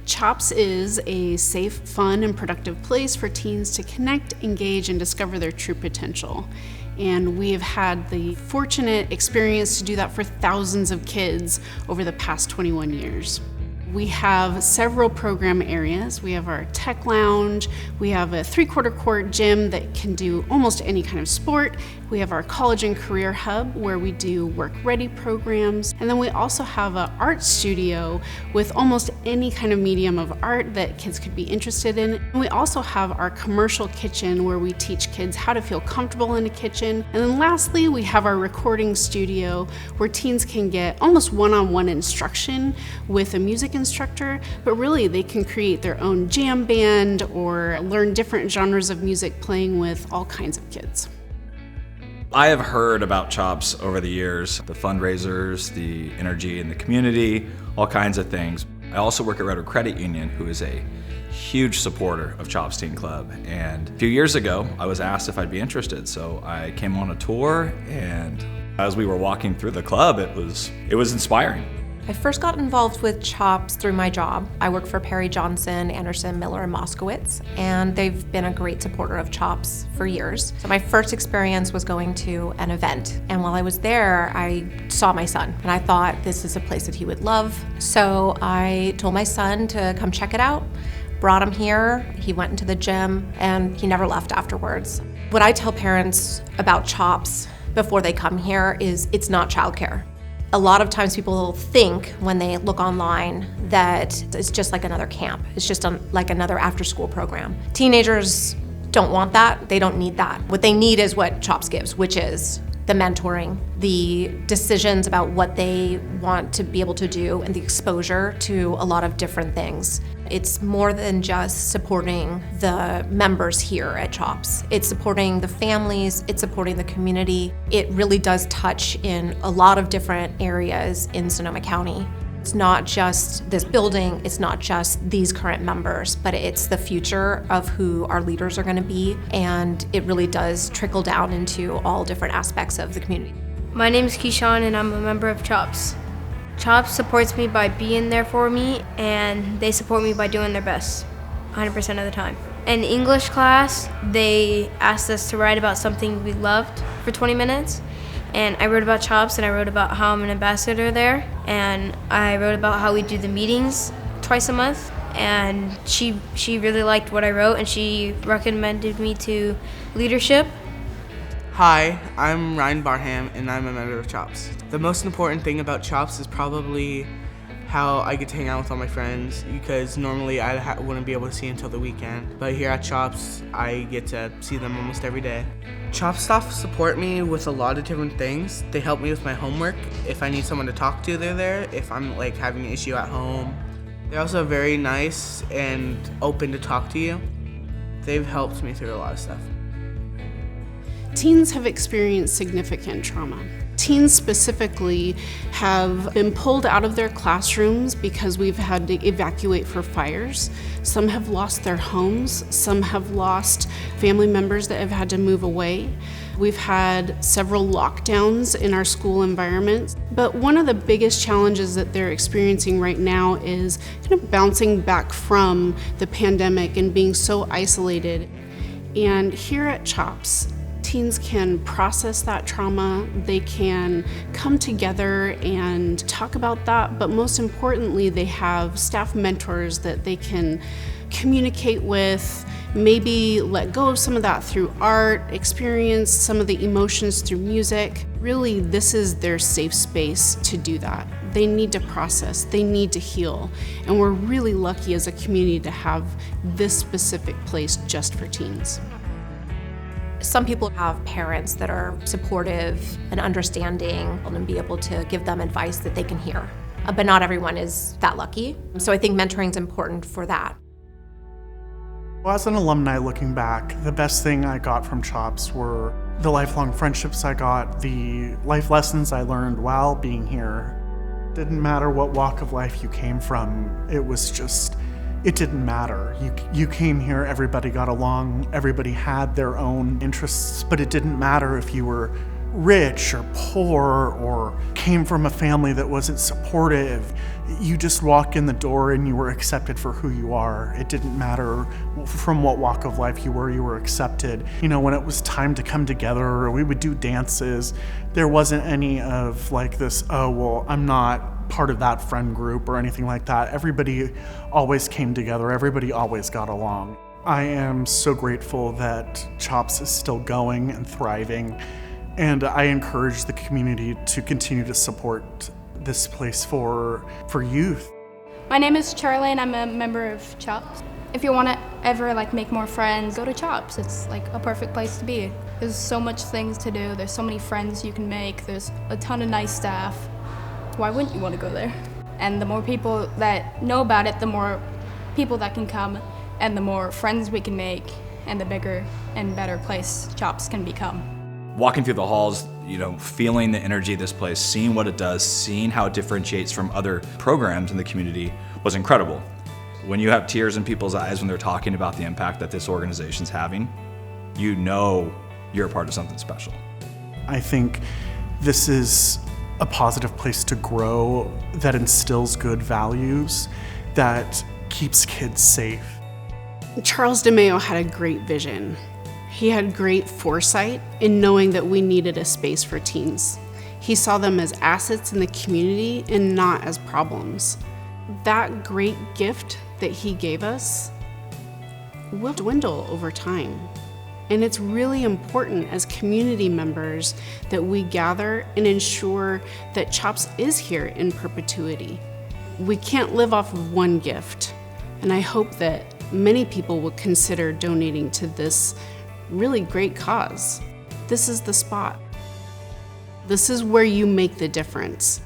CHOPS is a safe, fun, and productive place for teens to connect, engage, and discover their true potential. And we have had the fortunate experience to do that for thousands of kids over the past 21 years. We have several program areas. We have our tech lounge. We have a 3/4 court gym that can do almost any kind of sport. We have our college and career hub where we do work-ready programs. And then we also have an art studio with almost any kind of medium of art that kids could be interested in. And we also have our commercial kitchen where we teach kids how to feel comfortable in a kitchen. And then lastly, we have our recording studio where teens can get almost one-on-one instruction with a music instructor, but really they can create their own jam band or learn different genres of music playing with all kinds of kids. I have heard about CHOPS over the years, the fundraisers, the energy in the community, all kinds of things. I also work at Redwood Credit Union, who is a huge supporter of CHOPS Teen Club. And a few years ago, I was asked if I'd be interested. So I came on a tour, and as we were walking through the club, it was inspiring. I first got involved with CHOPS through my job. I work for Perry Johnson, Anderson, Miller, and Moskowitz, and they've been a great supporter of CHOPS for years. So my first experience was going to an event, and while I was there, I saw my son, and I thought this is a place that he would love. So I told my son to come check it out, brought him here, he went into the gym, and he never left afterwards. What I tell parents about CHOPS before they come here is it's not childcare. A lot of times people think when they look online that it's just like another camp. It's just like another after-school program. Teenagers don't want that. They don't need that. What they need is what CHOPS gives, which is the mentoring, the decisions about what they want to be able to do, and the exposure to a lot of different things. It's more than just supporting the members here at CHOPS. It's supporting the families, it's supporting the community. It really does touch in a lot of different areas in Sonoma County. It's not just this building, it's not just these current members, but it's the future of who our leaders are going to be, and it really does trickle down into all different aspects of the community. My name is Keyshawn, and I'm a member of CHOPS. CHOPS supports me by being there for me, and they support me by doing their best 100% of the time. In English class, they asked us to write about something we loved for 20 minutes. And I wrote about CHOPS, and I wrote about how I'm an ambassador there, and I wrote about how we do the meetings twice a month, and she really liked what I wrote, and she recommended me to leadership. Hi, I'm Ryan Barham, and I'm a member of CHOPS. The most important thing about CHOPS is probably how I get to hang out with all my friends, because normally I wouldn't be able to see until the weekend. But here at CHOPS, I get to see them almost every day. CHOPS staff support me with a lot of different things. They help me with my homework. If I need someone to talk to, they're there. If I'm having an issue at home. They're also very nice and open to talk to you. They've helped me through a lot of stuff. Teens have experienced significant trauma. Teens specifically have been pulled out of their classrooms because we've had to evacuate for fires. Some have lost their homes. Some have lost family members that have had to move away. We've had several lockdowns in our school environments. But one of the biggest challenges that they're experiencing right now is kind of bouncing back from the pandemic and being so isolated. And here at CHOPS, teens can process that trauma, they can come together and talk about that, but most importantly, they have staff mentors that they can communicate with, maybe let go of some of that through art, experience some of the emotions through music. Really, this is their safe space to do that. They need to process, they need to heal, and we're really lucky as a community to have this specific place just for teens. Some people have parents that are supportive and understanding and be able to give them advice that they can hear. But not everyone is that lucky. So I think mentoring is important for that. Well, as an alumni looking back, the best thing I got from CHOPS were the lifelong friendships I got, the life lessons I learned while being here. Didn't matter what walk of life you came from, it didn't matter. You came here, everybody got along, everybody had their own interests, but it didn't matter if you were rich or poor or came from a family that wasn't supportive, you just walk in the door and you were accepted for who you are. It didn't matter from what walk of life you were accepted. You know, when it was time to come together or we would do dances, there wasn't any of like this, oh, well, I'm not part of that friend group or anything like that. Everybody always came together. Everybody always got along. I am so grateful that CHOPS is still going and thriving, and I encourage the community to continue to support this place for youth. My name is Charlie and I'm a member of CHOPS. If you want to ever make more friends, go to CHOPS. It's like a perfect place to be. There's so much things to do. There's so many friends you can make. There's a ton of nice staff. Why wouldn't you want to go there? And the more people that know about it, the more people that can come and the more friends we can make and the bigger and better place CHOPS can become. Walking through the halls, feeling the energy of this place, seeing what it does, seeing how it differentiates from other programs in the community was incredible. When you have tears in people's eyes when they're talking about the impact that this organization's having, you know you're a part of something special. I think this is a positive place to grow that instills good values, that keeps kids safe. Charles DeMeo had a great vision. He had great foresight in knowing that we needed a space for teens. He saw them as assets in the community and not as problems. That great gift that he gave us will dwindle over time. And it's really important as community members that we gather and ensure that CHOPS is here in perpetuity. We can't live off of one gift, and I hope that many people will consider donating to this really great cause. This is the spot. This is where you make the difference.